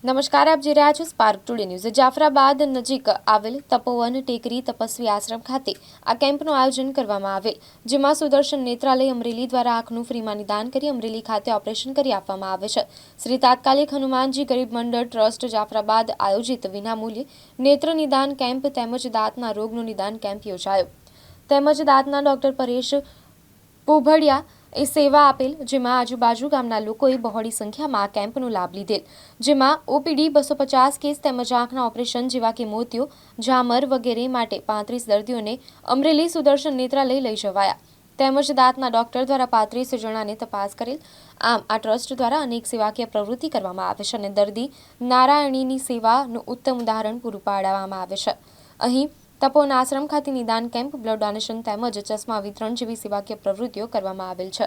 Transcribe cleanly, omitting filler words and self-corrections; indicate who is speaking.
Speaker 1: નમસ્કાર, આપ જોઈ રહ્યા છો સ્પાર્ક ટુડે ન્યૂઝ। જાફરાબાદ નજીક આવેલ તપોવન ટેકરી તપસ્વી આશ્રમ ખાતે આ કેમ્પનું આયોજન કરવામાં આવેલ, જેમાં સુદર્શન નેત્રાલય અમરેલી દ્વારા આંખનું ફ્રીમાં નિદાન કરી અમરેલી ખાતે ઓપરેશન કરી આપવામાં આવે છે। શ્રી તાત્કાલિક હનુમાનજી ગરીબ મંડળ ટ્રસ્ટ જાફરાબાદ આયોજિત વિનામૂલ્યે નેત્ર નિદાન કેમ્પ તેમજ દાંતના રોગનું નિદાન કેમ્પ યોજાયો, તેમજ દાંતના ડોક્ટર પરેશ પોભડિયા એ સેવા આપેલ, જેમાં આજુબાજુ ગામના લોકોએ બહોળી સંખ્યામાં આ કેમ્પનો લાભ લીધેલ, જેમાં ઓપીડી 250 કેસ તેમજ આંખના ઓપરેશન જેવા કે મોતિયો, ઝામર વગેરે માટે 35 દર્દીઓને અમરેલી સુદર્શન નેત્રાલય લઈ જવાયા, તેમજ દાંતના ડોક્ટર દ્વારા 35 જણાને તપાસ કરેલ। આમ આ ટ્રસ્ટ દ્વારા અનેક સેવાકીય પ્રવૃત્તિ કરવામાં આવે છે અને દર્દી નારાયણીની સેવાનું ઉત્તમ ઉદાહરણ પૂરું પાડવામાં આવે છે। અહીં તપોવન આશ્રમ ખાતે નિદાન કેમ્પ, બ્લડ ડોનેશન તેમજ ચશ્મા વિતરણ જેવી સેવાકીય પ્રવૃત્તિઓ કરવામાં આવેલ છે।